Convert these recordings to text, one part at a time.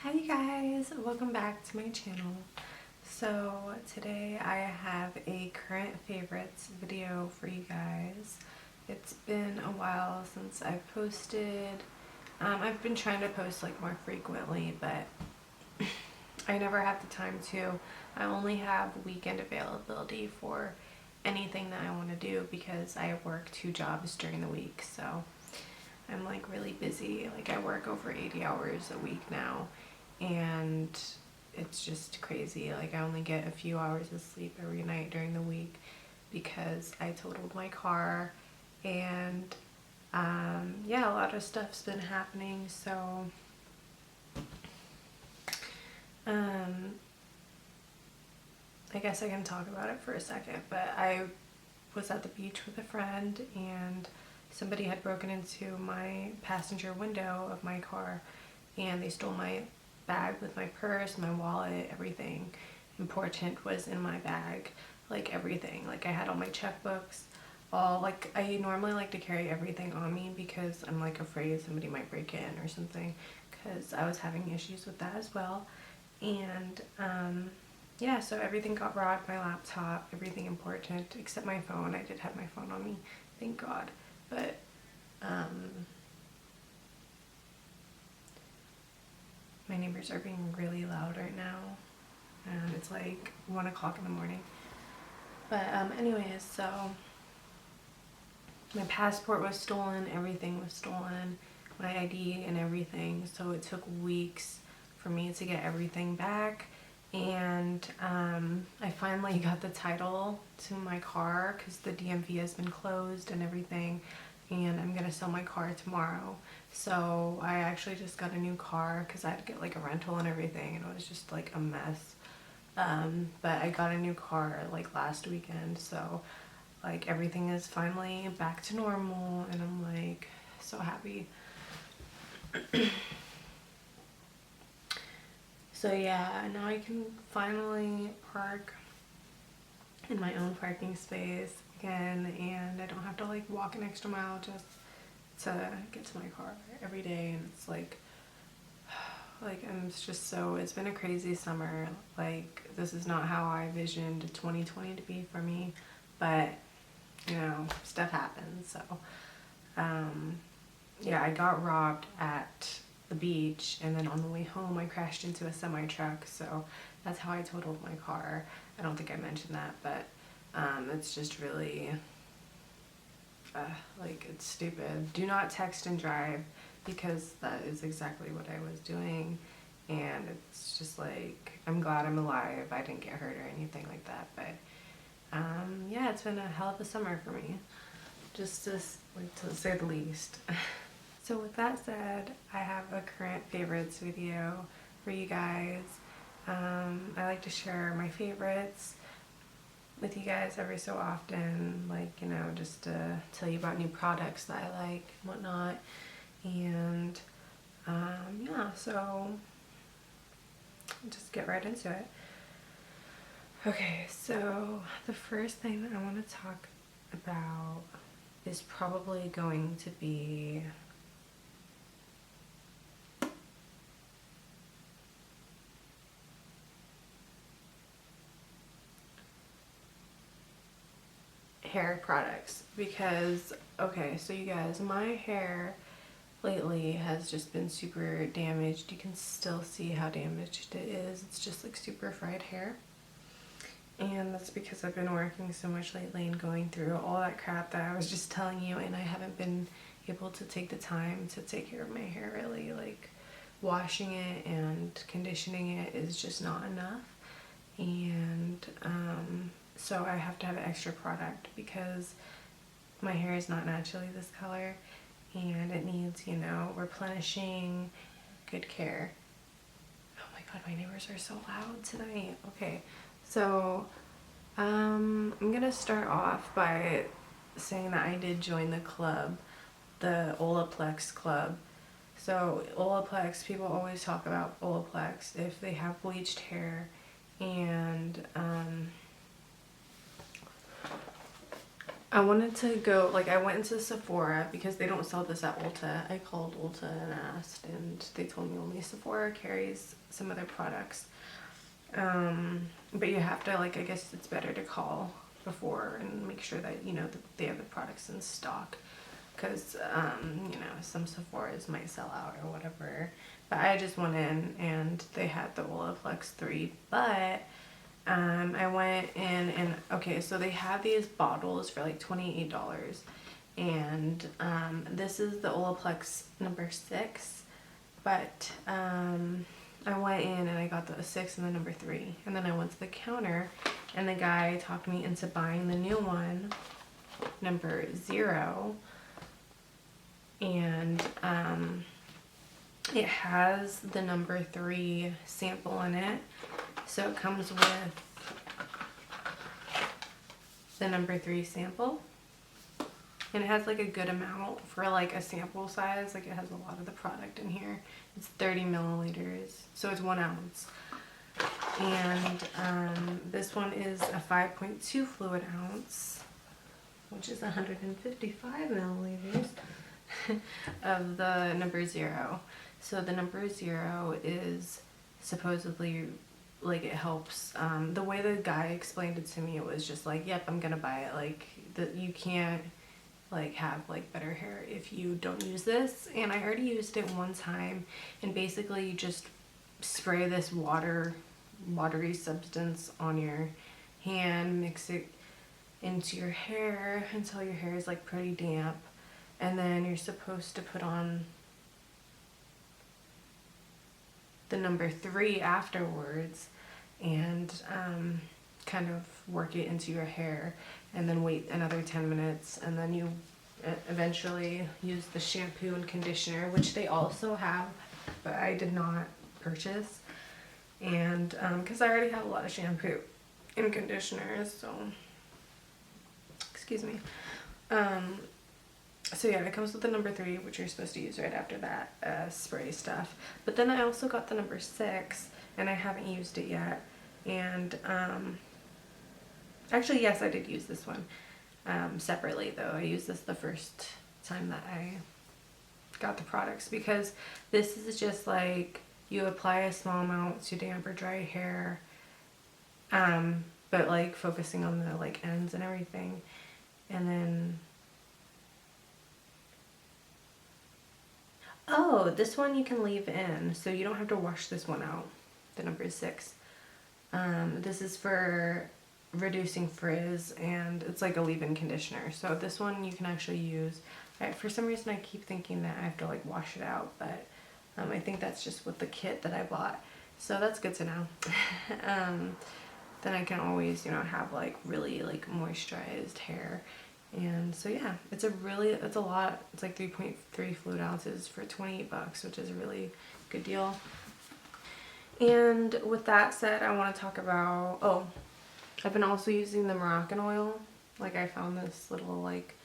Hi you guys, welcome back to my channel. So today I have a current favorites video for you guys. It's been a while since I've posted. I've been trying to post like more frequently, but I never have the time to. I only have weekend availability for anything that I want to do because I work 2 jobs during the week, so I'm like really busy. Like I work over 80 hours a week now, and it's just crazy. Like I only get a few hours of sleep every night during the week because I totaled my car, and yeah, a lot of stuff's been happening. So I guess I can talk about it for a second, but I was at the beach with a friend and somebody had broken into my passenger window of my car and they stole my bag with my purse, my wallet, everything important was in my bag, like everything. Like I had all my checkbooks, all, like I normally like to carry everything on me because I'm like afraid somebody might break in or something, because I was having issues with that as well. And yeah, so everything got robbed, my laptop, everything important except my phone. I did have my phone on me, thank God. But my neighbors are being really loud right now, and it's like 1 o'clock in the morning. But anyways, so my passport was stolen, everything was stolen, my ID and everything. So it took weeks for me to get everything back. And I finally got the title to my car because the DMV has been closed and everything, and I'm gonna sell my car tomorrow. So I actually just got a new car because I had to get like a rental and everything, and it was just like a mess. But I got a new car like last weekend, so like everything is finally back to normal, and I'm like so happy. So yeah, now I can finally park in my own parking space again, and I don't have to like walk an extra mile just to get to my car every day. And it's like I'm just so, it's been a crazy summer. Like this is not how I visioned 2020 to be for me, but you know, stuff happens. So yeah, I got robbed at the beach, and then on the way home I crashed into a semi truck, so that's how I totaled my car. I don't think I mentioned that, but it's just really like, it's stupid. Do not text and drive, because that is exactly what I was doing, and it's just like, I'm glad I'm alive. I didn't get hurt or anything like that, but yeah, it's been a hell of a summer for me, just to say the least. So with that said, I have a current favorites video for you guys. I like to share my favorites with you guys every so often, like, you know, just to tell you about new products that I like and whatnot. And yeah, so just get right into it. Okay, so the first thing that I want to talk about is probably going to be hair products, because okay, so you guys, my hair lately has just been super damaged. You can still see how damaged it is. It's just like super fried hair, and that's because I've been working so much lately and going through all that crap that I was just telling you, and I haven't been able to take the time to take care of my hair really. Like washing it and conditioning it is just not enough, and so I have to have an extra product because my hair is not naturally this color, and it needs, you know, replenishing, good care. Oh my god, my neighbors are so loud tonight. Okay, so I'm gonna start off by saying that I did join the club, the Olaplex club. So Olaplex, people always talk about Olaplex if they have bleached hair, and I wanted to go, like, I went into Sephora because they don't sell this at Ulta. I called Ulta and asked, and they told me only Sephora carries some of their products. But you have to, like, I guess it's better to call before and make sure that, you know, that they have the products in stock. Because, you know, some Sephoras might sell out or whatever. But I just went in and they had the Olaplex 3, but I went in and, okay, so they have these bottles for like $28. And this is the Olaplex number 6, but I went in and I got the 6 and the number 3. And then I went to the counter and the guy talked me into buying the new one, number 0. And it has the number 3 sample in it. So it comes with the number 3 sample. And it has like a good amount for like a sample size. Like it has a lot of the product in here. It's 30 milliliters. So it's 1 ounce. And this one is a 5.2 fluid ounce, which is 155 milliliters of the number 0. So the number 0 is supposedly, like, it helps. The way the guy explained it to me, it was just like, yep, I'm gonna buy it. Like, you can't like have like better hair if you don't use this. And I already used it one time, and basically you just spray this watery substance on your hand, mix it into your hair until your hair is like pretty damp, and then you're supposed to put on the number 3 afterwards and kind of work it into your hair, and then wait another 10 minutes, and then you eventually use the shampoo and conditioner, which they also have, but I did not purchase. And because I already have a lot of shampoo and conditioners, so excuse me. So yeah, it comes with the number 3, which you're supposed to use right after that spray stuff. But then I also got the number 6, and I haven't used it yet. And actually, yes, I did use this one separately, though. I used this the first time that I got the products, because this is just like you apply a small amount to damp or dry hair, but like focusing on the like ends and everything, and then oh, this one you can leave in, so you don't have to wash this one out, the number 6. This is for reducing frizz, and it's like a leave-in conditioner. So this one you can actually use. For some reason I keep thinking that I have to like wash it out, but I think that's just with the kit that I bought. So that's good to know. Then I can always, you know, have like really like moisturized hair. And so yeah, it's a lot. It's like 3.3 fluid ounces for $28, which is a really good deal. And with that said, I want to talk about, oh, I've been also using the Moroccan oil. Like, I found this little like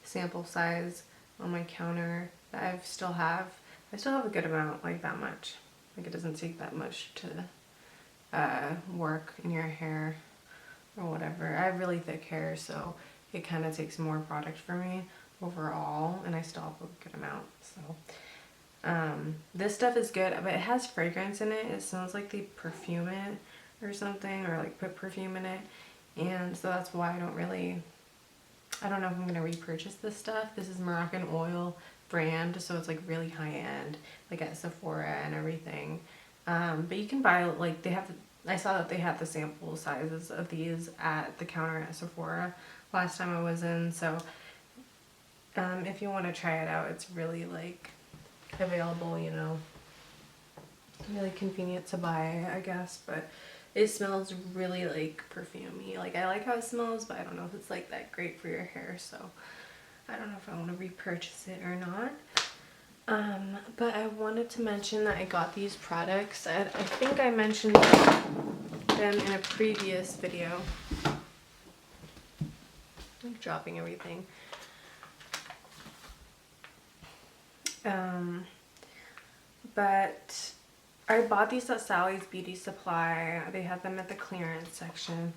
sample size on my counter that I still have a good amount, like that much. Like, it doesn't take that much to work in your hair or whatever. I have really thick hair, so it kind of takes more product for me overall, and I still have a good amount. So this stuff is good, but it has fragrance in it. It smells like they perfume it or something, or like put perfume in it, and so that's why I don't know if I'm gonna repurchase this stuff. This is Moroccan Oil brand, so it's like really high end, like at Sephora and everything. But you can buy, like, I saw that they had the sample sizes of these at the counter at Sephora last time I was in, so if you want to try it out, it's really like available, you know, really convenient to buy, I guess. But it smells really like perfumey. Like, I like how it smells, but I don't know if it's like that great for your hair, so I don't know if I want to repurchase it or not. But I wanted to mention that I got these products. I think I mentioned them in a previous video. I'm dropping everything. But I bought these at Sally's Beauty Supply. They had them at the clearance section,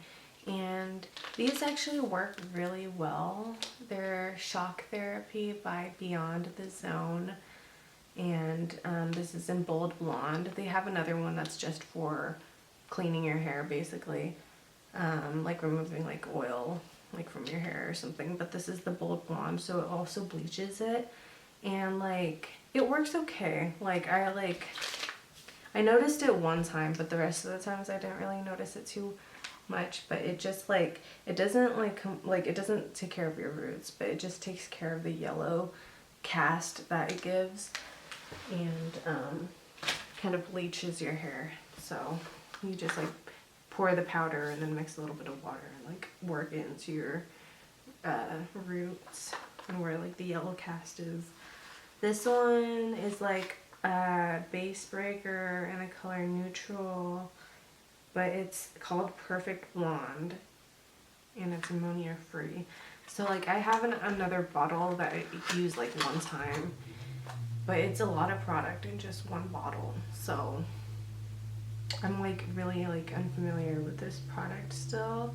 And these actually work really well. They're Shock Therapy by Beyond the Zone. And this is in Bold Blonde. They have another one that's just for cleaning your hair, basically. Like removing like oil like from your hair or something. But this is the Bold Blonde, so it also bleaches it. And like, it works okay. Like, I noticed it one time, but the rest of the times I didn't really notice it too much. But it just like, it doesn't it doesn't take care of your roots, but it just takes care of the yellow cast that it gives, and kind of bleaches your hair. So you just like pour the powder and then mix a little bit of water and like work it into your roots and where like the yellow cast is. This one is like a base breaker and a color neutral, but it's called Perfect Blonde and it's ammonia free. So like I have another bottle that I use like one time, but it's a lot of product in just one bottle. So I'm like really like unfamiliar with this product still,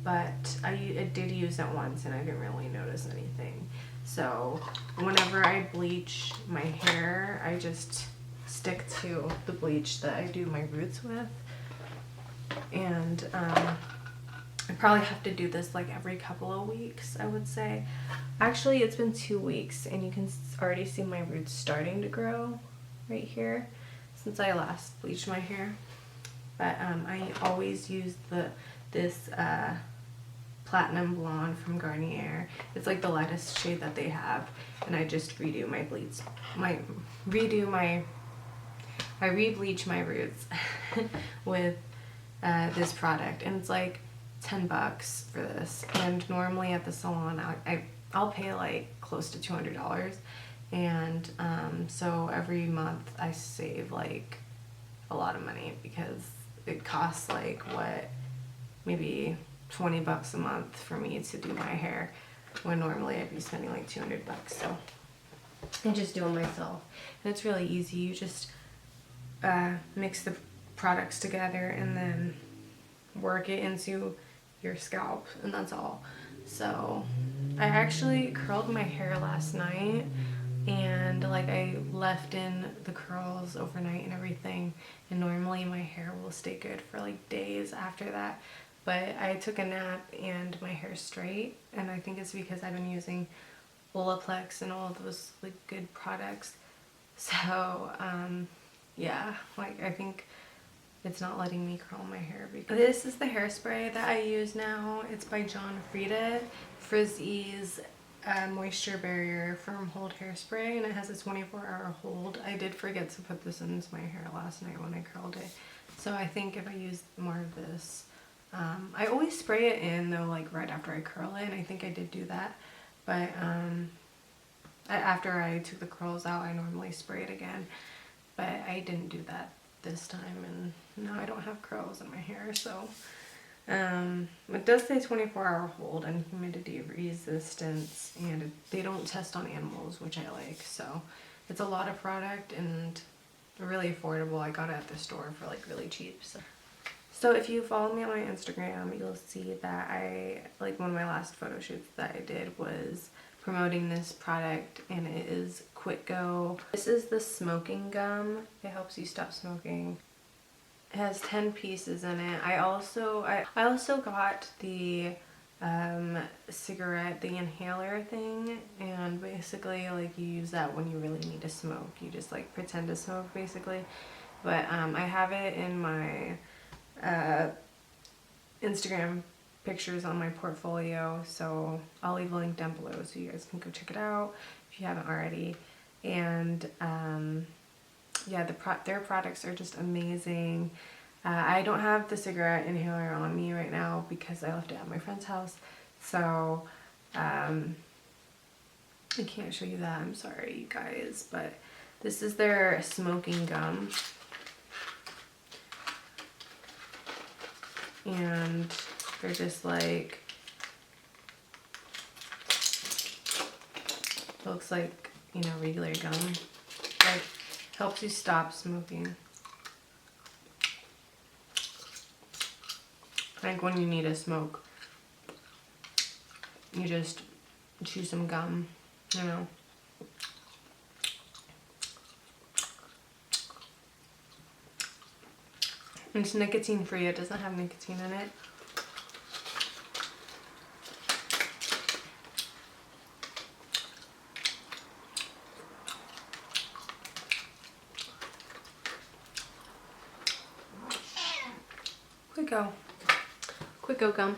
but I did use it once and I didn't really notice anything. So whenever I bleach my hair, I just stick to the bleach that I do my roots with. And I probably have to do this like every couple of weeks, I would say. Actually, it's been 2 weeks and you can already see my roots starting to grow right here since I last bleached my hair. But I always use this Platinum Blonde from Garnier. It's like the lightest shade that they have, and I just redo my bleach, I re-bleach my roots with this product, and it's like $10 for this. And normally at the salon, I'll pay like close to $200, and so every month I save like a lot of money because it costs like what, maybe $20 a month for me to do my hair, when normally I'd be spending like $200. So I just do it myself, and it's really easy. You just mix the products together and then work it into your scalp, and that's all. So I actually curled my hair last night, and like I left in the curls overnight and everything, and normally my hair will stay good for like days after that. But I took a nap and my hair's straight, and I think it's because I've been using Olaplex and all of those like good products. So yeah, like I think it's not letting me curl my hair. Because this is the hairspray that I use now. It's by John Frieda, Frizz-Ease Moisture Barrier Firm Hold Hairspray, and it has a 24-hour hold. I did forget to put this into my hair last night when I curled it, so I think if I use more of this, I always spray it in though, like right after I curl it, and I think I did do that, but after I took the curls out, I normally spray it again, but I didn't do that this time, and now I don't have curls in my hair. So it does say 24-hour hold and humidity resistance, and they don't test on animals, which I like. So it's a lot of product and really affordable. I got it at the store for like really cheap. So if you follow me on my Instagram, you'll see that like one of my last photo shoots that I did was promoting this product, and it is Quitgo. This is the smoking gum. It helps you stop smoking. It has 10 pieces in it. I also got the cigarette, the inhaler thing, and basically like you use that when you really need to smoke. You just like pretend to smoke basically. But I have it in my Instagram pictures on my portfolio, so I'll leave a link down below so you guys can go check it out if you haven't already. And yeah, their products are just amazing. I don't have the cigarette inhaler on me right now because I left it at my friend's house, so I can't show you that. I'm sorry, you guys, but this is their smoking gum, and they're just like, looks like, you know, regular gum. Like, helps you stop smoking. Like when you need a smoke, you just chew some gum, you know. It's nicotine free, it doesn't have nicotine in it. Quitgo. Quitgo gum.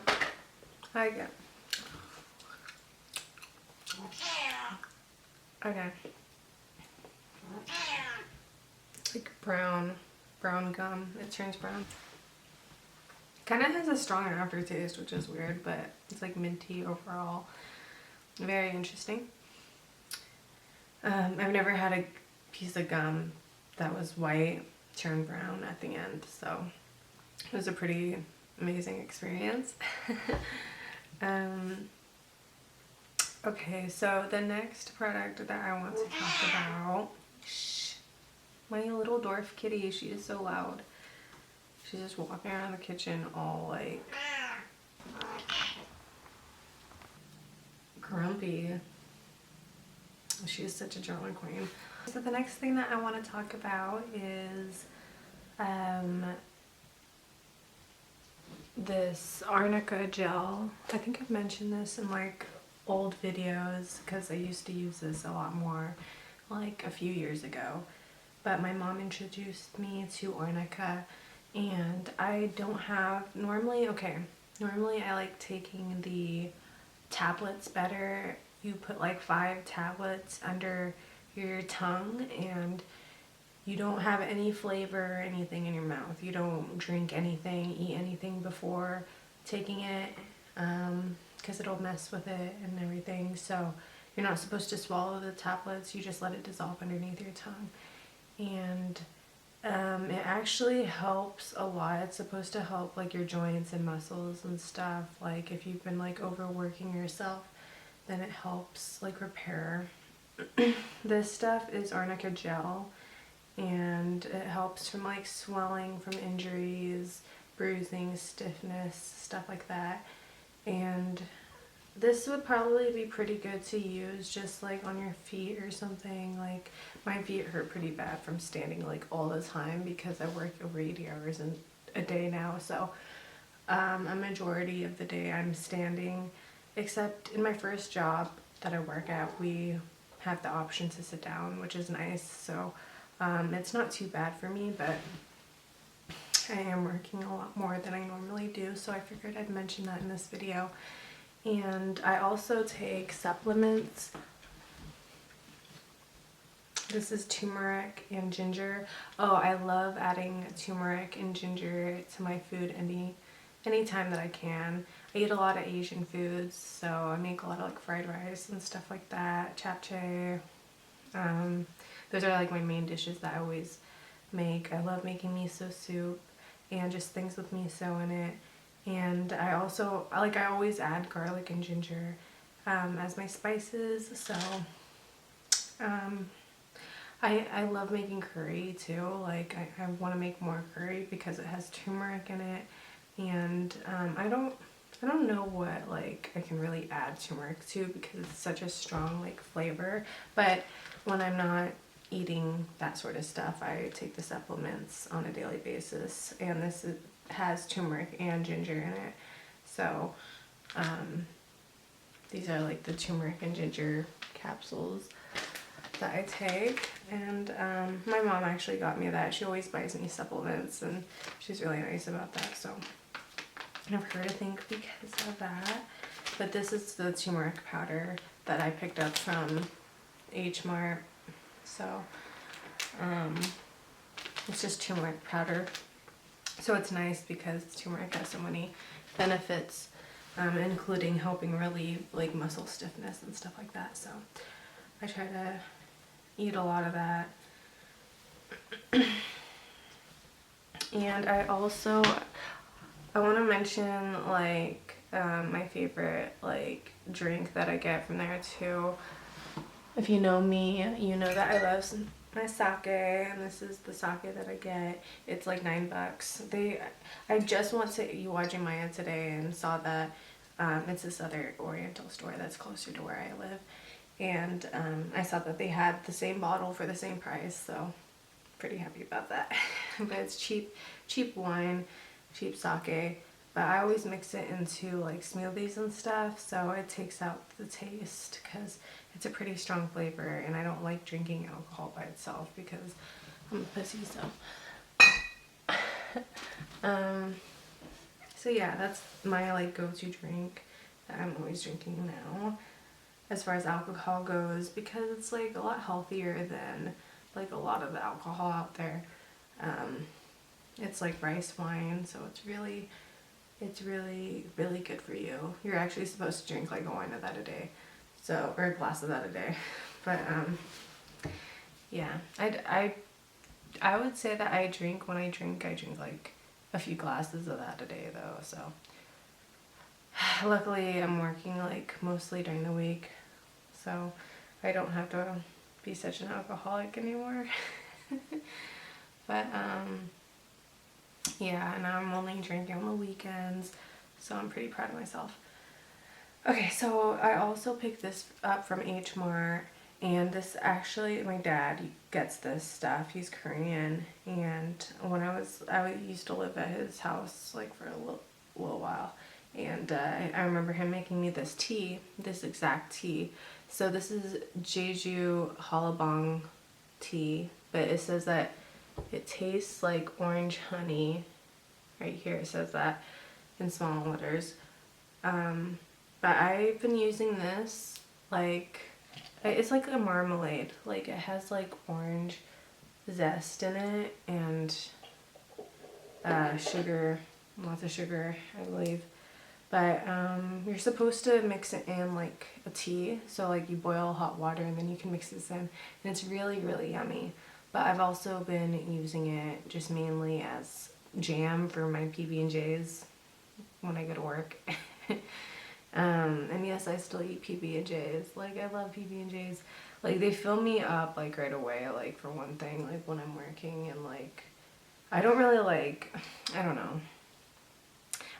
I get. Okay. It's like brown gum. It turns brown. Kind of has a strong aftertaste, which is weird, but it's like minty overall. Very interesting. I've never had a piece of gum that was white turn brown at the end, so it was a pretty amazing experience. Okay, so the next product that I want to talk about, shh, my little dwarf kitty, she is so loud. She's just walking around the kitchen all like grumpy. She is such a drama queen. So the next thing that I want to talk about is this arnica gel. I think I've mentioned this in like old videos because I used to use this a lot more like a few years ago, but my mom introduced me to arnica, and I don't have normally I like taking the tablets better. You put like 5 tablets under your tongue and you don't have any flavor or anything in your mouth. You don't drink anything, eat anything before taking it, because it'll mess with it and everything. So you're not supposed to swallow the tablets, you just let it dissolve underneath your tongue. And it actually helps a lot. It's supposed to help like your joints and muscles and stuff. Like if you've been like overworking yourself, then it helps like repair. This stuff is arnica gel, and it helps from like swelling from injuries, bruising, stiffness, stuff like that. And this would probably be pretty good to use just like on your feet or something. Like my feet hurt pretty bad from standing like all the time because I work over 80 hours a day now. So a majority of the day I'm standing, except in my first job that I work at, we have the option to sit down, which is nice. So it's not too bad for me, but I am working a lot more than I normally do, so I figured I'd mention that in this video. And I also take supplements. This is turmeric and ginger. Oh, I love adding turmeric and ginger to my food anytime that I can. I eat a lot of Asian foods, so I make a lot of like fried rice and stuff like that, japchae. Those are like my main dishes that I always make. I love making miso soup and just things with miso in it. And I also, I always add garlic and ginger as my spices. So I love making curry too. Like I want to make more curry because it has turmeric in it. And I don't know what like I can really add turmeric to because it's such a strong like flavor. But when I'm not eating that sort of stuff, I take the supplements on a daily basis, and this has turmeric and ginger in it. So these are like the turmeric and ginger capsules that I take. And my mom actually got me that. She always buys me supplements, and she's really nice about that, so I have her to thank because of that. But this is the turmeric powder that I picked up from H Mart. So it's just turmeric powder. So it's nice because turmeric has so many benefits, including helping relieve like muscle stiffness and stuff like that. So I try to eat a lot of that. And I want to mention like my favorite like drink that I get from there too. If you know me, you know that I love some my sake, and this is the sake that I get. It's like $9. I just went to Uwajimaya today and saw that it's this other Oriental store that's closer to where I live, and I saw that they had the same bottle for the same price, so pretty happy about that. But it's cheap wine, cheap sake. But I always mix it into like smoothies and stuff, so it takes out the taste because it's a pretty strong flavor, and I don't like drinking alcohol by itself because I'm a pussy. So yeah, that's my like go-to drink that I'm always drinking now as far as alcohol goes, because it's like a lot healthier than like a lot of the alcohol out there. It's like rice wine, so it's really good for you. You're actually supposed to drink like a wine of that a day, so, or a glass of that a day. But yeah, I would say that when I drink like a few glasses of that a day though. So luckily I'm working like mostly during the week, so I don't have to be such an alcoholic anymore. But yeah, and I'm only drinking on the weekends, so I'm pretty proud of myself. Okay, so I also picked this up from H Mart, and this actually, my dad gets this stuff. He's Korean, and when I used to live at his house like for a little while, and I remember him making me this tea, this exact tea. So this is Jeju Halabang tea, but it says that it tastes like orange honey. Right here it says that in small letters. But I've been using this, like, it's like a marmalade. Like, it has like orange zest in it and sugar, lots of sugar, I believe. But you're supposed to mix it in like a tea. So like you boil hot water and then you can mix this in, and it's really yummy. But I've also been using it just mainly as jam for my PB&Js when I go to work. And yes, I still eat PB&Js. Like, I love PB&Js. Like, they fill me up like right away, like for one thing, like when I'm working, and like I don't really like, I don't know.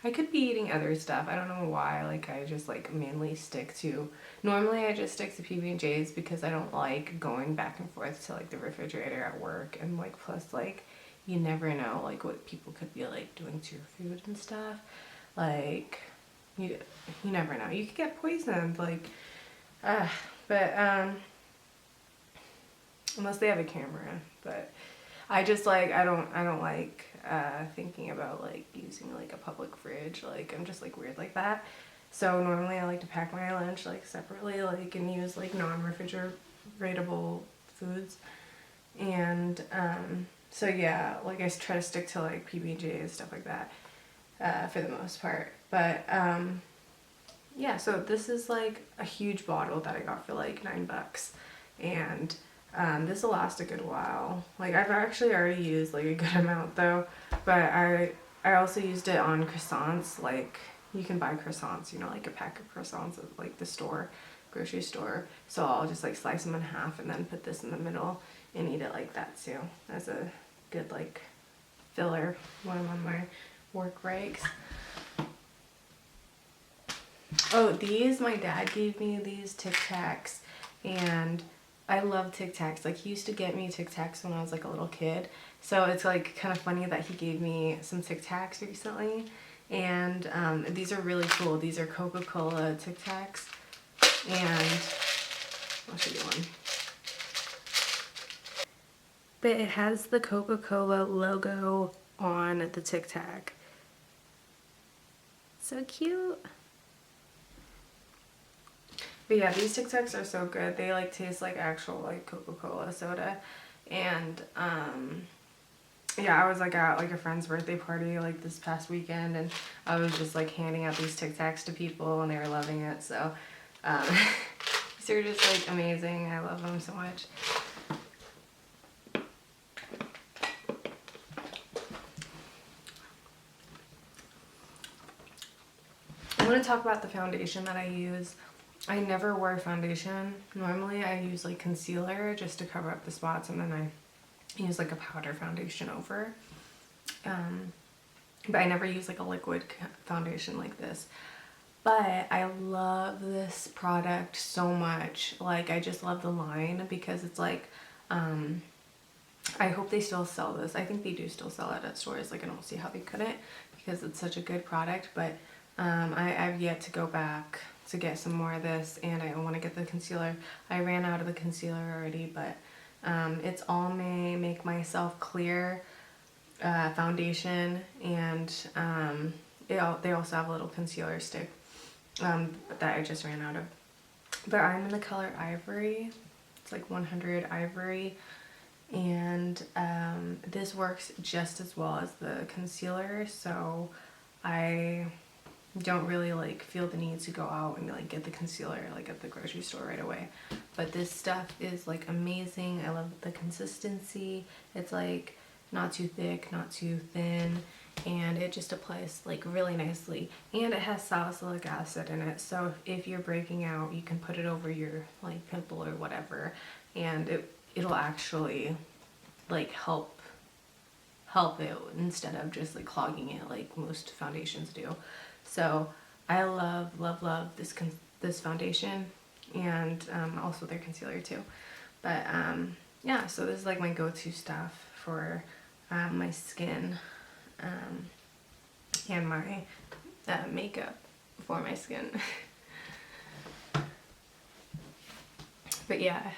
I could be eating other stuff. I don't know why. Like, I just like mainly stick to, normally I just stick to PB&Js because I don't like going back and forth to like the refrigerator at work, and like plus like you never know like what people could be like doing to your food and stuff. Like you never know. You could get poisoned, like but unless they have a camera. But I just like I don't like thinking about like using like a public fridge. Like, I'm just like weird like that. So normally I like to pack my lunch like separately, like, and use like non-refrigeratable foods. And so yeah, like I try to stick to like PB&Js, stuff like that, for the most part. But yeah, so this is like a huge bottle that I got for like $9, and this will last a good while. Like, I've actually already used like a good amount though, but I also used it on croissants. Like, you can buy croissants, you know, like a pack of croissants at like the store, grocery store. So I'll just like slice them in half and then put this in the middle and eat it like that too, as a good like filler when I'm on my work breaks. Oh, these, my dad gave me these Tic Tacs, and I love Tic Tacs. Like, he used to get me Tic Tacs when I was like a little kid, so it's like kind of funny that he gave me some Tic Tacs recently. And these are really cool. These are Coca-Cola Tic Tacs, and I'll show you one. But it has the Coca-Cola logo on the Tic Tac. So cute. But yeah, these Tic Tacs are so good. They like taste like actual like Coca-Cola soda. And yeah, I was like at like a friend's birthday party like this past weekend, and I was just like handing out these Tic Tacs to people, and they were loving it. So these are just like amazing. I love them so much. I'm going to talk about the foundation that I use. I never wear foundation. Normally I use like concealer just to cover up the spots, and then I use like a powder foundation over. But I never use like a liquid foundation like this. But I love this product so much. Like, I just love the line because it's like, I hope they still sell this. I think they do still sell it at stores. Like, I don't see how they couldn't because it's such a good product. But I've yet to go back to get some more of this, and I want to get the concealer. I ran out of the concealer already, but it's Almay Make Myself Clear foundation, and they also have a little concealer stick that I just ran out of. But I'm in the color Ivory. It's like 100 Ivory, and this works just as well as the concealer, so I don't really like feel the need to go out and like get the concealer like at the grocery store right away. But this stuff is like amazing. I love the consistency. It's like not too thick, not too thin, and it just applies like really nicely. And it has salicylic acid in it, so if you're breaking out, you can put it over your like pimple or whatever, and it'll actually like help it instead of just like clogging it like most foundations do. So I love this foundation, and also their concealer too. But yeah, so this is like my go-to stuff for my skin, and my makeup for my skin. But yeah,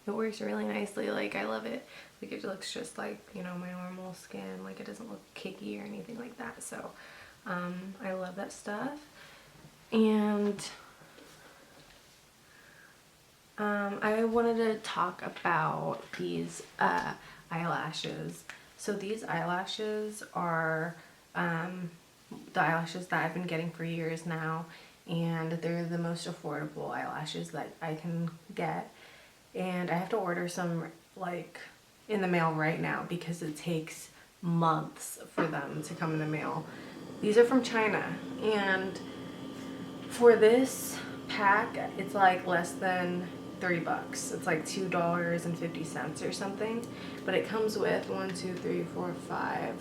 it works really nicely. Like, I love it. Like, it looks just like, you know, my normal skin. Like, it doesn't look cakey or anything like that. So I love that stuff. And I wanted to talk about these eyelashes. So these eyelashes are the eyelashes that I've been getting for years now, and they're the most affordable eyelashes that I can get. And I have to order some like in the mail right now because it takes months for them to come in the mail. These are from China, and for this pack it's like less than 30 bucks. It's like $2.50 or something, but it comes with 1, 2, 3, 4, 5.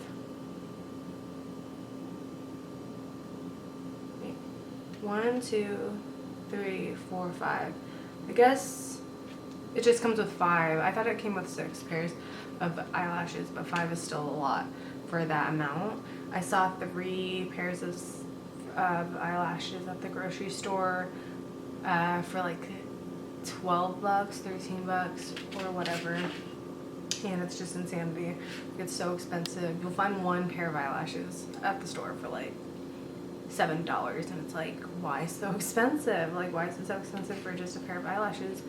Wait. 1, 2, 3, 4, 5. I guess it just comes with 5. I thought it came with 6 pairs of eyelashes, but 5 is still a lot for that amount. I saw 3 pairs of eyelashes at the grocery store for like 12 bucks, 13 bucks, or whatever. And it's just insanity. It's so expensive. You'll find 1 pair of eyelashes at the store for like $7, and it's like, why so expensive? Like, why is it so expensive for just a pair of eyelashes?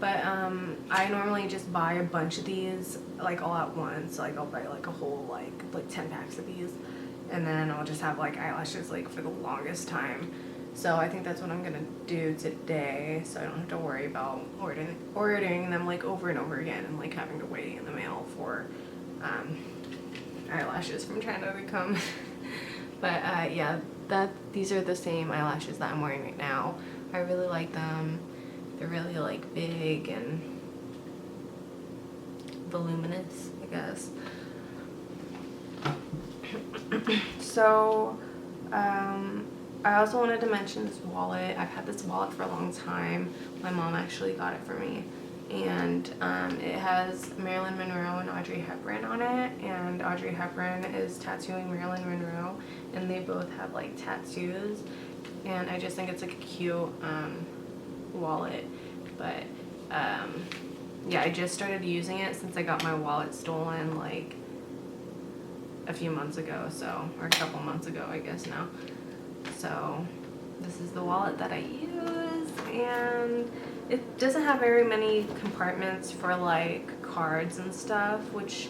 But I normally just buy a bunch of these like all at once. Like, I'll buy like a whole like 10 packs of these, and then I'll just have like eyelashes like for the longest time. So I think that's what I'm gonna do today, so I don't have to worry about ordering them like over and over again and like having to wait in the mail for eyelashes from China to come. But yeah, these are the same eyelashes that I'm wearing right now. I really like them. They're really like big and voluminous, I guess. So I also wanted to mention this wallet. I've had this wallet for a long time. My mom actually got it for me, and it has Marilyn Monroe and Audrey Hepburn on it, and Audrey Hepburn is tattooing Marilyn Monroe, and they both have like tattoos, and I just think it's like a cute wallet. But yeah, I just started using it since I got my wallet stolen like a few months ago, so, or a couple months ago I guess now. So this is the wallet that I use, and it doesn't have very many compartments for like cards and stuff, which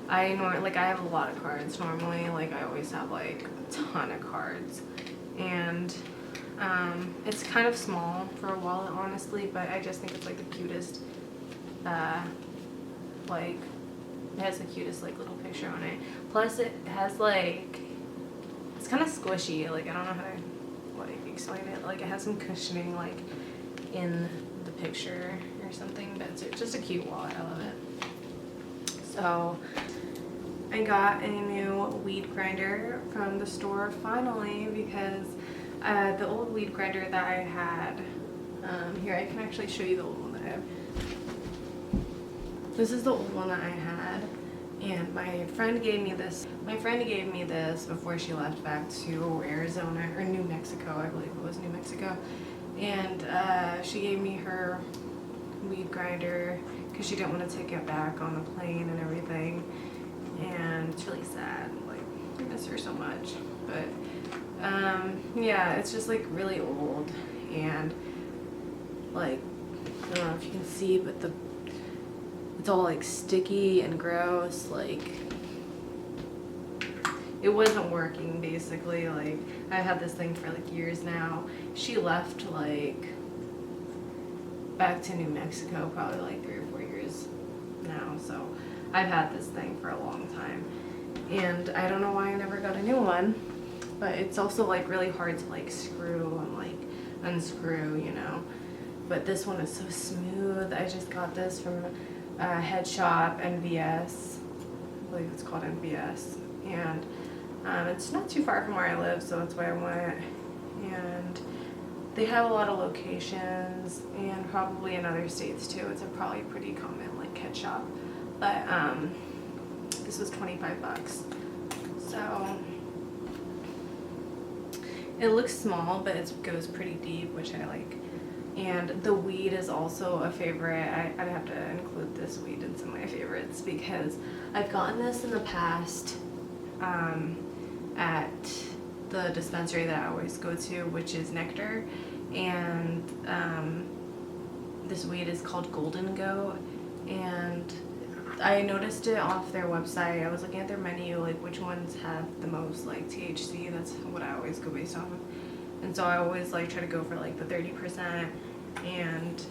I have a lot of cards normally. Like, I always have like a ton of cards, and it's kind of small for a wallet, honestly, but I just think it's like the cutest, like, it has the cutest like little picture on it. Plus it has like, it's kind of squishy. Like, I don't know how to like explain it. Like it has some cushioning like in the picture or something, but it's just a cute wallet. I love it. So I got a new weed grinder from the store finally, because the old weed grinder that I had, here I can actually show you the old one that I have. This is the old one that I had, and my friend gave me this. My friend gave me this before she left back to Arizona, or New Mexico, I believe it was New Mexico. And she gave me her weed grinder because she didn't want to take it back on the plane and everything. And it's really sad, like I miss her so much. But yeah, it's just like really old, and like I don't know if you can see, but it's all like sticky and gross. Like it wasn't working basically. Like I've had this thing for like years now. She left like back to New Mexico probably like 3 or 4 years now, so I've had this thing for a long time, and I don't know why I never got a new one. But it's also like really hard to like screw and like unscrew, you know. But this one is so smooth. I just got this from Head Shop NVS, I believe it's called NVS, and it's not too far from where I live, so that's why I went. And they have a lot of locations, and probably in other states too. It's a probably pretty common like Head Shop, but this was $25, so it looks small, but it goes pretty deep, which I like. And the weed is also a favorite. I'd have to include this weed in some of my favorites, because I've gotten this in the past at the dispensary that I always go to, which is Nectar. And this weed is called Golden Goat, and I noticed it off their website. I was looking at their menu, like which ones have the most like THC. That's what I always go based off of. And so I always like try to go for like the 30%. And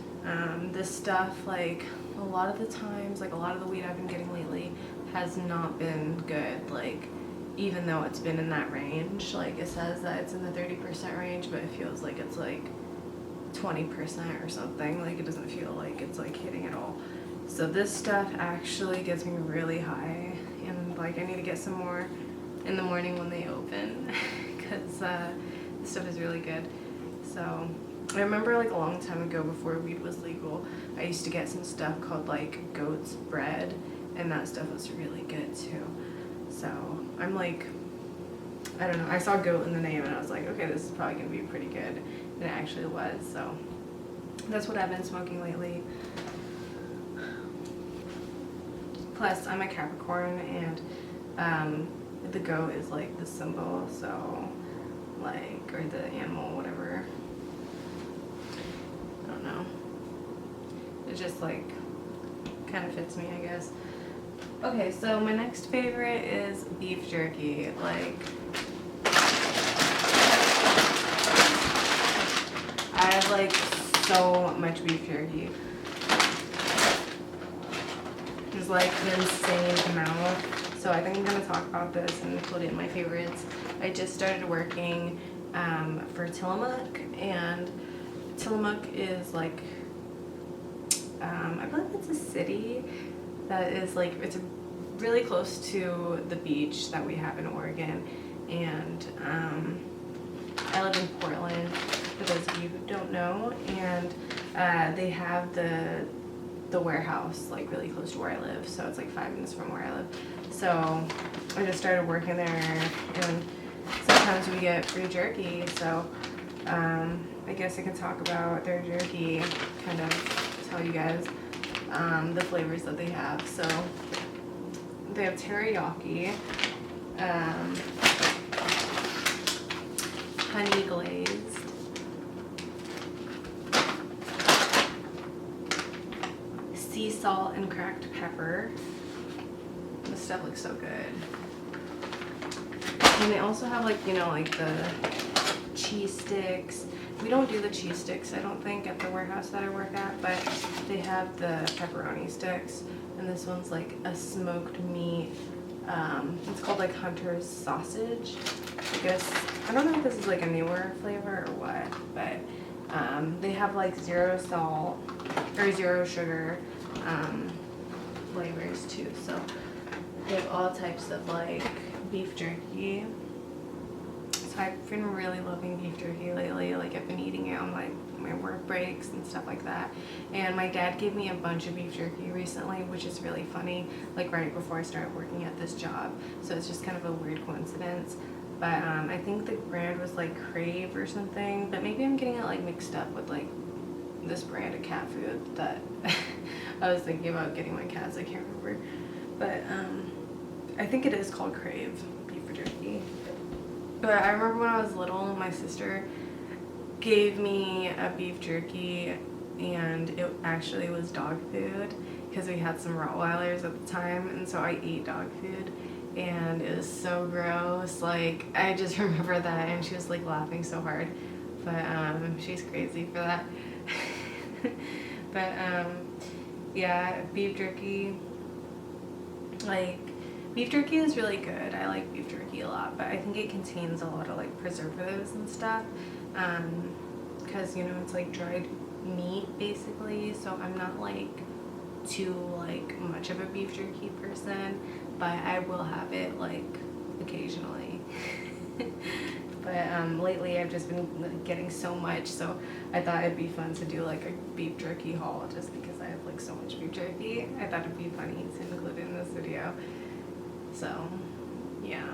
this stuff, like a lot of the times, like a lot of the weed I've been getting lately has not been good. Like even though it's been in that range, like it says that it's in the 30% range, but it feels like it's like 20% or something. Like it doesn't feel like it's like hitting at all. So this stuff actually gets me really high, and like I need to get some more in the morning when they open, because this stuff is really good. So I remember like a long time ago, before weed was legal, I used to get some stuff called like goat's bread, and that stuff was really good too. So I'm like, I don't know, I saw goat in the name and I was like, okay, this is probably gonna be pretty good, and it actually was. So that's what I've been smoking lately. Plus, I'm a Capricorn, and the goat is like the symbol, so like, or the animal, whatever. I don't know. It just like kind of fits me, I guess. Okay, so my next favorite is beef jerky. Like, I have like so much beef jerky. Is like an insane amount. So I think I'm going to talk about this and include it in my favorites. I just started working for Tillamook, and Tillamook is like, I believe it's a city that is like, it's really close to the beach that we have in Oregon. And I live in Portland, for those of you who don't know, and they have the warehouse like really close to where I live, so it's like 5 minutes from where I live. So I just started working there, and sometimes we get free jerky, so I guess I can talk about their jerky, kind of tell you guys the flavors that they have. So they have teriyaki, honey glazed, sea salt and cracked pepper. This stuff looks so good. And they also have like, you know, like the cheese sticks. We don't do the cheese sticks, I don't think, at the warehouse that I work at, but they have the pepperoni sticks. And this one's like a smoked meat It's called like Hunter's Sausage. I guess, I don't know if this is like a newer flavor or what, but they have like 0 salt or 0 sugar flavors too. So they have all types of like beef jerky. So I've been really loving beef jerky lately. Like I've been eating it on like my work breaks and stuff like that. And my dad gave me a bunch of beef jerky recently, which is really funny, like right before I started working at this job. So it's just kind of a weird coincidence. But I think the brand was like Crave or something, but maybe I'm getting it like mixed up with like this brand of cat food that I was thinking about getting my cats. I can't remember. But I think it is called Crave beef jerky. But I remember when I was little, my sister gave me a beef jerky, and it actually was dog food because we had some Rottweilers at the time, and so I ate dog food, and it was so gross. Like I just remember that, and she was like laughing so hard, but she's crazy for that. But yeah, beef jerky, like beef jerky is really good. I like beef jerky a lot, but I think it contains a lot of like preservatives and stuff, because you know it's like dried meat basically, so I'm not like too like much of a beef jerky person, but I will have it like occasionally. But lately I've just been like, getting so much, so I thought it'd be fun to do like a beef jerky haul just because I have like so much beef jerky. I thought it'd be funny to include it in this video. So yeah.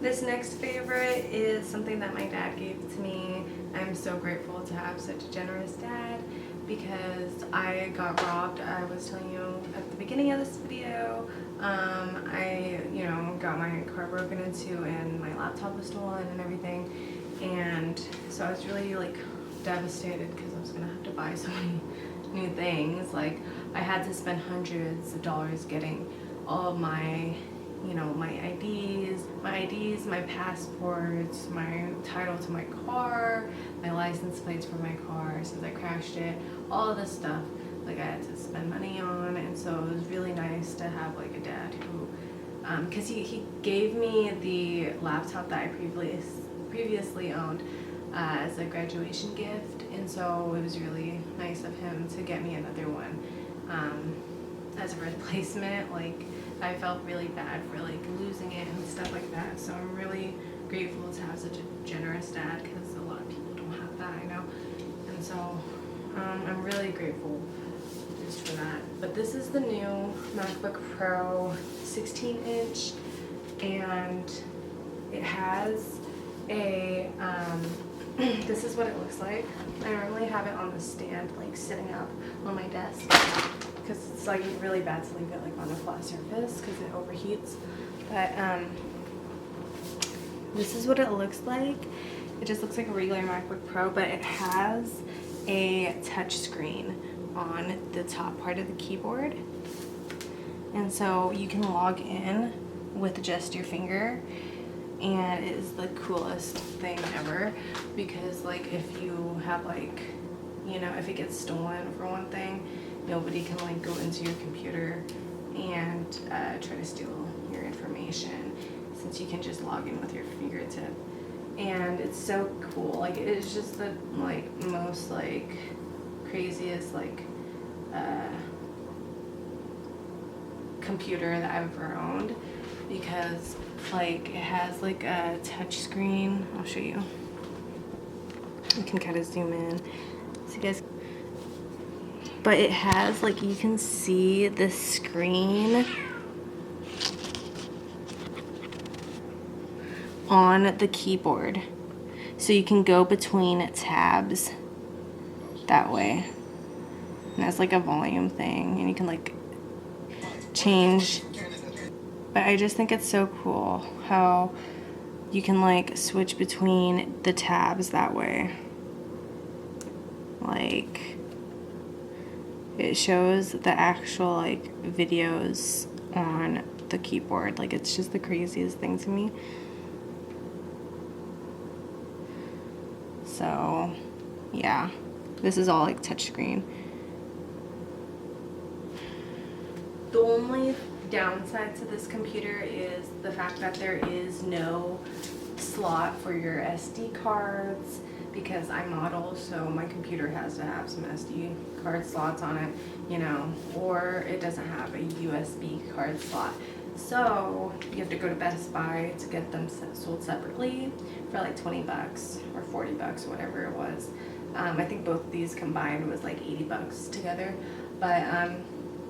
This next favorite is something that my dad gave to me. I'm so grateful to have such a generous dad because I got robbed. I was telling you at the beginning of this video. I, you know, got my car broken into and my laptop was stolen and everything. And so I was really like devastated because I was gonna have to buy so many new things. Like I had to spend hundreds of dollars getting all of my, you know, my IDs, my passports, my title to my car, my license plates for my car since I crashed it, all of this stuff like I had to spend money on. And so it was really nice to have like a dad who, because he gave me the laptop that I previously owned as a graduation gift, and so it was really nice of him to get me another one as a replacement. Like I felt really bad for like losing it and stuff like that, so I'm really grateful to have such a generous dad because a lot of people don't have that, I know. And so I'm really grateful just for that. But this is the new MacBook Pro 16-inch, and it has a this is what it looks like. I normally have it on the stand, like sitting up on my desk, because it's like really bad to leave it like on a flat surface because it overheats. But this is what it looks like. It just looks like a regular MacBook Pro, but it has a touch screen on the top part of the keyboard, and so you can log in with just your finger. And it is the coolest thing ever because like if you have like, you know, if it gets stolen for one thing, nobody can like go into your computer and try to steal your information since you can just log in with your fingertip. And it's so cool. Like it is just the like most like craziest like computer that I've ever owned, because like it has like a touch screen. I'll show you. You can kind of zoom in so you guys, but it has like, you can see the screen on the keyboard, so you can go between tabs that way. And that's like a volume thing, and you can like change. But I just think it's so cool how you can like switch between the tabs that way. Like it shows the actual like videos on the keyboard. Like it's just the craziest thing to me. So yeah, this is all like touchscreen. The only downside to this computer is the fact that there is no slot for your SD cards, because I model, so my computer has to have some SD card slots on it, you know, or it doesn't have a USB card slot. So you have to go to Best Buy to get them sold separately for like 20 bucks or 40 bucks, whatever it was. I think both of these combined was like 80 bucks together, but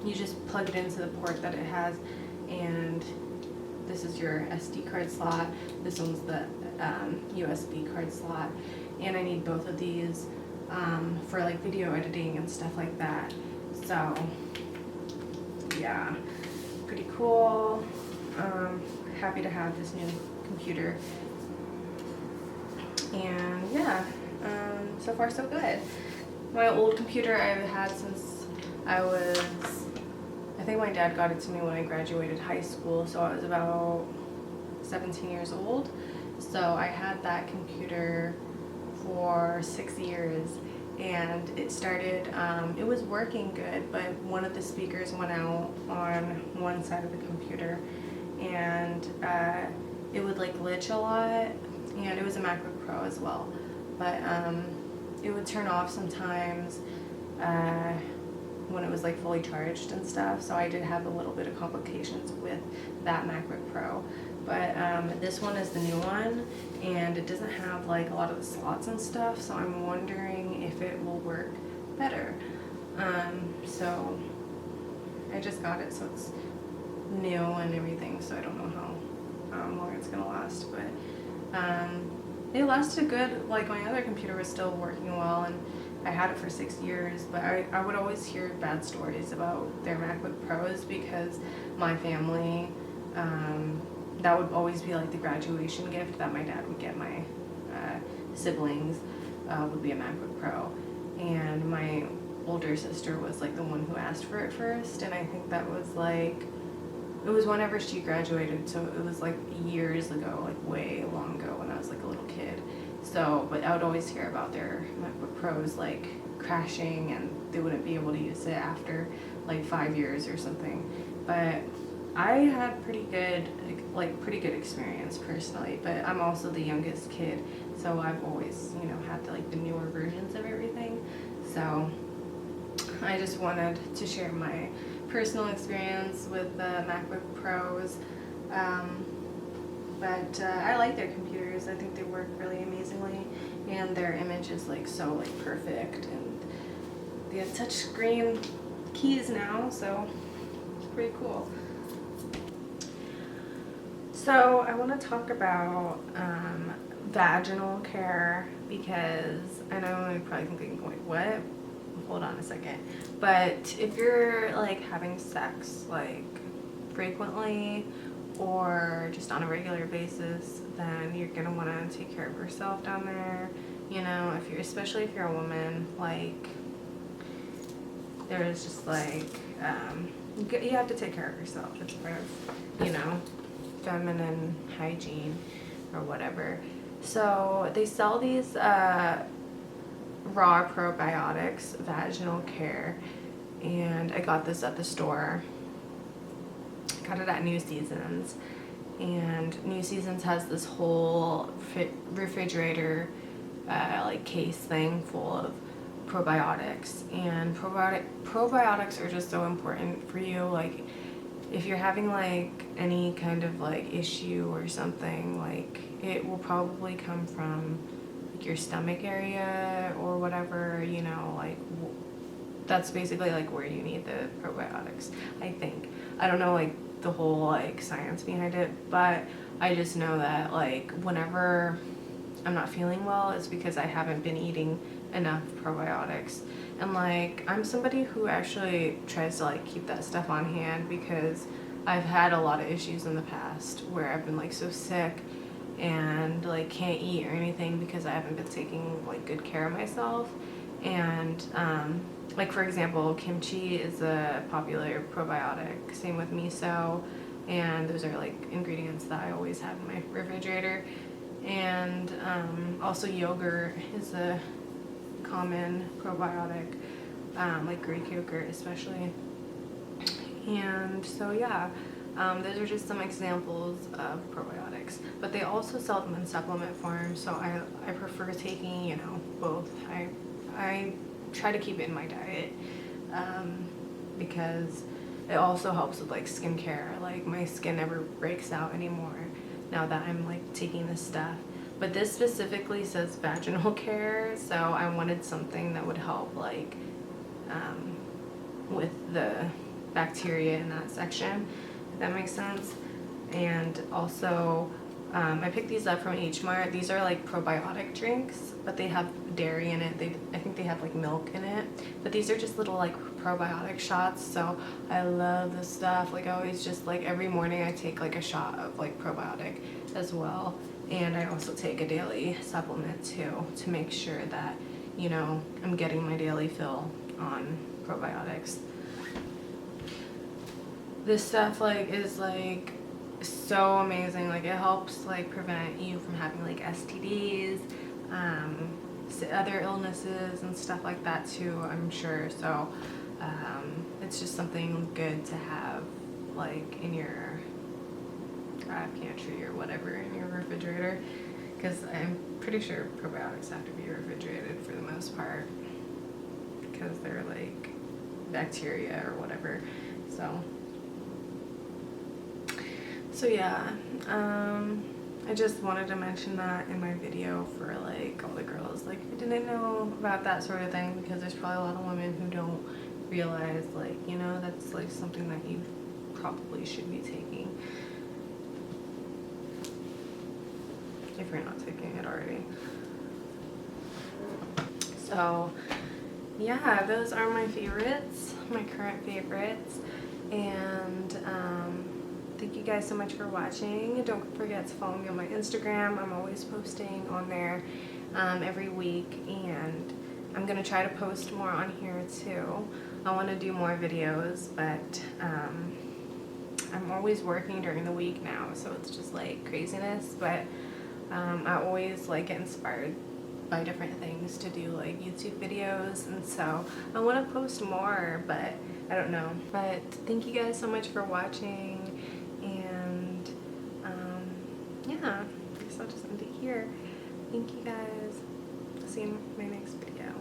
you just plug it into the port that it has, and this is your SD card slot. This one's the USB card slot, and I need both of these for like video editing and stuff like that. So yeah, pretty cool. Happy to have this new computer, and yeah, so far so good. My old computer I've had since I think my dad got it to me when I graduated high school, so I was about 17 years old. So I had that computer for 6 years, and it started, it was working good, but one of the speakers went out on one side of the computer, and it would like glitch a lot, and it was a MacBook Pro as well, but it would turn off sometimes when it was like fully charged and stuff. So I did have a little bit of complications with that MacBook Pro, but this one is the new one, and it doesn't have like a lot of the slots and stuff, so I'm wondering if it will work better. So I just got it, so it's new and everything, so I don't know how long it's gonna last, but it lasted good. Like my other computer was still working well, and I had it for 6 years, but I would always hear bad stories about their MacBook Pros, because my family, that would always be like the graduation gift that my dad would get my siblings, would be a MacBook Pro, and my older sister was like the one who asked for it first, and I think that was like, it was whenever she graduated, so it was like years ago, like way long ago when I was like a little kid. So, but I would always hear about their MacBook Pros like crashing, and they wouldn't be able to use it after like 5 years or something. But I had pretty good experience personally, but I'm also the youngest kid, so I've always, you know, had the newer versions of everything. So I just wanted to share my personal experience with the MacBook Pros. But I like their computers. I think they work really amazingly, and their image is like so like perfect, and they have touch screen keys now, so it's pretty cool. So I want to talk about vaginal care, because I know you're probably thinking, wait, what? Hold on a second. But if you're like having sex like frequently or just on a regular basis, then you're gonna want to take care of yourself down there. You know, if you're, especially if you're a woman, like there's just like you have to take care of yourself. It's part of, you know, feminine hygiene or whatever. So they sell these raw probiotics, vaginal care, and I got this at the store. Got it at New Seasons, and New Seasons has this whole refrigerator like case thing full of probiotics, and probiotics are just so important for you. Like if you're having like any kind of like issue or something, like it will probably come from like your stomach area or whatever, you know, like that's basically like where you need the probiotics, I think. I don't know like the whole like science behind it, but I just know that like whenever I'm not feeling well, it's because I haven't been eating enough probiotics. And like I'm somebody who actually tries to like keep that stuff on hand, because I've had a lot of issues in the past where I've been like so sick and like can't eat or anything because I haven't been taking like good care of myself. And like for example, kimchi is a popular probiotic, same with miso, and those are like ingredients that I always have in my refrigerator. And also yogurt is a common probiotic, like Greek yogurt especially. And so yeah, those are just some examples of probiotics, but they also sell them in supplement form, so I prefer taking, you know, both. I try to keep it in my diet, because it also helps with like skincare. Like my skin never breaks out anymore now that I'm like taking this stuff. But this specifically says vaginal care, so I wanted something that would help like with the bacteria in that section, if that makes sense. And also I picked these up from H Mart. These are like probiotic drinks, but they have dairy in it. I think they have like milk in it, but these are just little like probiotic shots. So I love this stuff. Like I always just like every morning I take like a shot of like probiotic as well. And I also take a daily supplement too, to make sure that, you know, I'm getting my daily fill on probiotics. This stuff like is like so amazing. Like it helps like prevent you from having like STDs, other illnesses and stuff like that too, I'm sure. So it's just something good to have like in your pantry or whatever, in your refrigerator, because I'm pretty sure probiotics have to be refrigerated for the most part because they're like bacteria or whatever. So yeah, I just wanted to mention that in my video for like all the girls like who didn't know about that sort of thing, because there's probably a lot of women who don't realize, like, you know, that's like something that you probably should be taking if you're not taking it already. So yeah, those are my favorites, my current favorites. And thank you guys so much for watching. Don't forget to follow me on my Instagram. I'm always posting on there every week, and I'm gonna try to post more on here too. I want to do more videos, but I'm always working during the week now, so it's just like craziness. But I always like get inspired by different things to do like YouTube videos, and so I want to post more, but I don't know. But thank you guys so much for watching, and yeah, I guess I'll just end it here. Thank you guys. I'll see you in my next video.